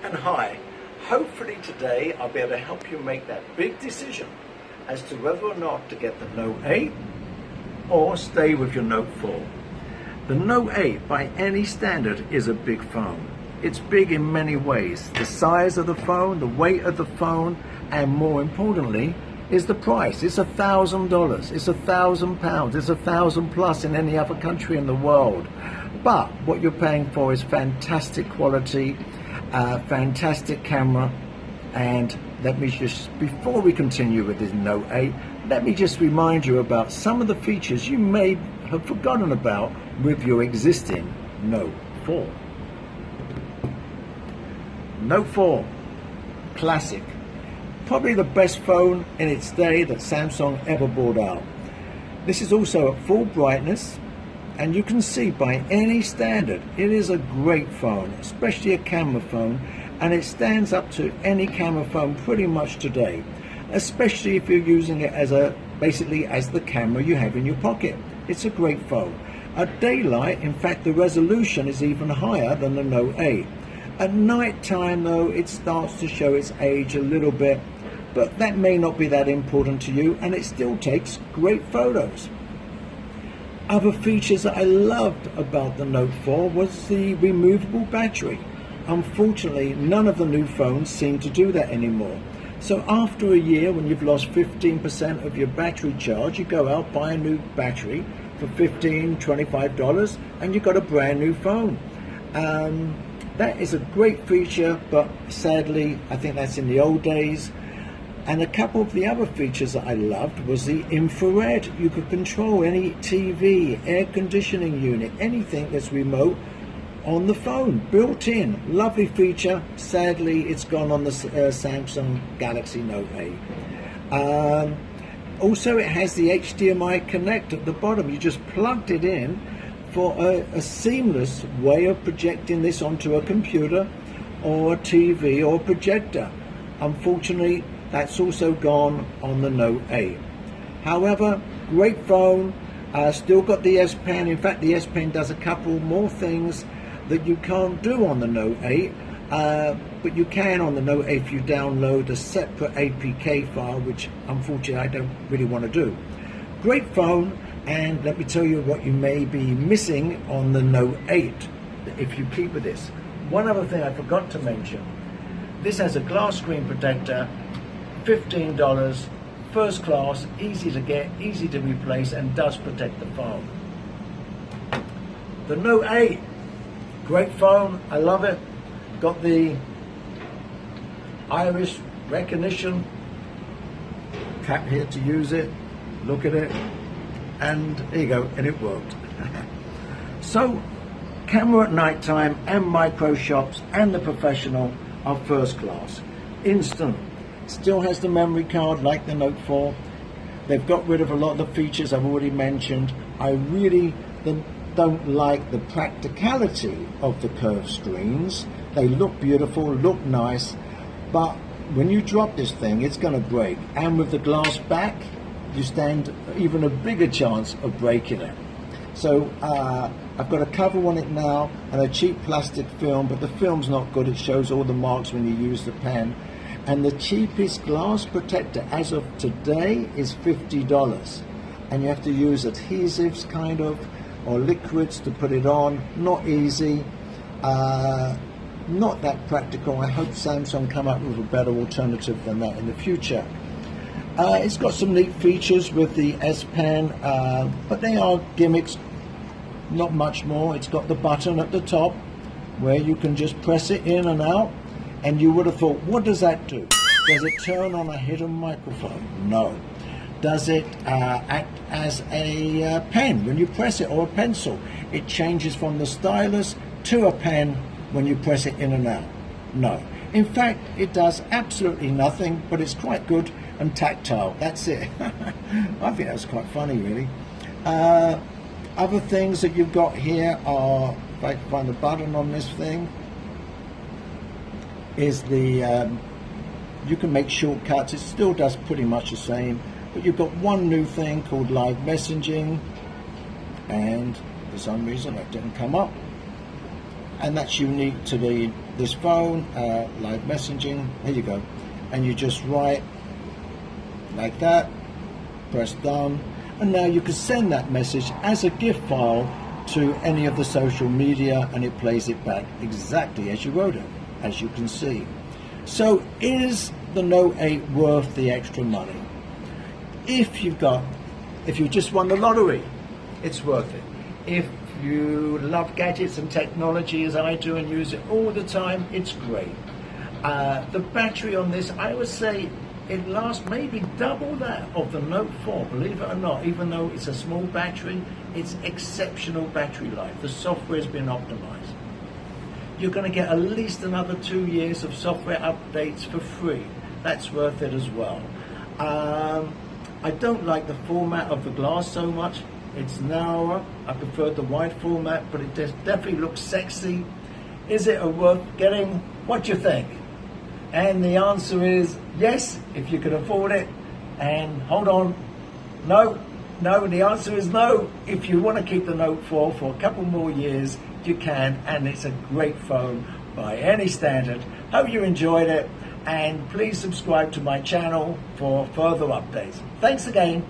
And hi, hopefully today I'll be able to help you make that big decision as to whether or not to get the Note 8 or stay with your Note 4. The Note 8 by any standard is a big phone. It's big in many ways. The size of the phone, the weight of the phone, and more importantly is the price. It's $1,000, it's £1,000, it's 1,000 plus in any other country in the world. But what you're paying for is fantastic quality, fantastic camera, and let me just, before we continue with this Note 8, let me just remind you about some of the features you may have forgotten about with your existing Note 4. Note 4, classic. Probably the best phone in its day that Samsung ever brought out. This is also at full brightness, and you can see by any standard it is a great phone, especially a camera phone, and it stands up to any camera phone pretty much today, especially if you're using it as basically as the camera you have in your pocket. It's a great phone. At daylight, in fact, the resolution is even higher than the Note 8. At night time though, it starts to show its age a little bit, but that may not be that important to you, and it still takes great photos. Other features that I loved about the Note 4 was the removable battery. Unfortunately, none of the new phones seem to do that anymore. So after a year, when you've lost 15% of your battery charge, you go out, buy a new battery for $15, $25, and you've got a brand new phone. That is a great feature, but sadly, I think that's in the old days. And a couple of the other features that I loved was the infrared. You could control any TV, air conditioning unit, anything that's remote on the phone, built in. Lovely feature. Sadly, it's gone on the Samsung Galaxy Note 8. Also, it has the HDMI connect at the bottom. You just plugged it in for a seamless way of projecting this onto a computer or a TV or projector. Unfortunately, that's also gone on the Note 8. However, great phone, still got the S Pen. In fact, the S Pen does a couple more things that you can't do on the Note 8, but you can on the Note 8 if you download a separate APK file, which unfortunately I don't really want to do. Great phone, and let me tell you what you may be missing on the Note 8 if you keep with this. One other thing I forgot to mention, this has a glass screen protector, $15, first class, easy to get, easy to replace, and does protect the phone. The Note 8, great phone, I love it. Got the iris recognition, tap here to use it, look at it, and there you go, and it worked. So, camera at night time and micro shots and the professional are first class. Instant. Still has the memory card like the Note 4. They've got rid of a lot of the features I've already mentioned. I really don't like the practicality of the curved screens. They look beautiful, look nice, but when you drop this thing, it's going to break. And with the glass back, you stand even a bigger chance of breaking it. So I've got a cover on it now and a cheap plastic film, but the film's not good. It shows all the marks when you use the pen. And the cheapest glass protector as of today is $50. And you have to use adhesives kind of, or liquids to put it on. Not easy, not that practical. I hope Samsung come up with a better alternative than that in the future. It's got some neat features with the S Pen, but they are gimmicks, not much more. It's got the button at the top where you can just press it in and out, and you would have thought, what does that do? Does it turn on a hidden microphone? No. Does it act as a pen when you press it, or a pencil? It changes from the stylus to a pen when you press it in and out? No. In fact, it does absolutely nothing, but it's quite good and tactile. That's it. I think that's quite funny, really. Other things that you've got here are, if I can find the button on this thing, is the you can make shortcuts. It still does pretty much the same, but you've got one new thing called live messaging, and for some reason it didn't come up. and that's unique to this phone. Live messaging, there you go, and you just write like that, press done, and now you can send that message as a GIF file to any of the social media, and it plays it back exactly as you wrote it, as you can see. So is the Note 8 worth the extra money? If you just won the lottery, it's worth it. If you love gadgets and technology as I do and use it all the time, it's great. The battery on this, I would say it lasts maybe double that of the Note 4, believe it or not. Even though it's a small battery, it's exceptional battery life. The software's been optimized. You're going to get at least another 2 years of software updates for free. That's worth it as well. I don't like the format of the glass so much. It's narrower. I prefer the wide format, but it definitely looks sexy. Is it worth getting? What do you think? And the answer is yes, if you can afford it. And hold on, no, the answer is no. If you want to keep the Note 4 for a couple more years, you can, and it's a great phone by any standard. Hope you enjoyed it, and please subscribe to my channel for further updates. Thanks again.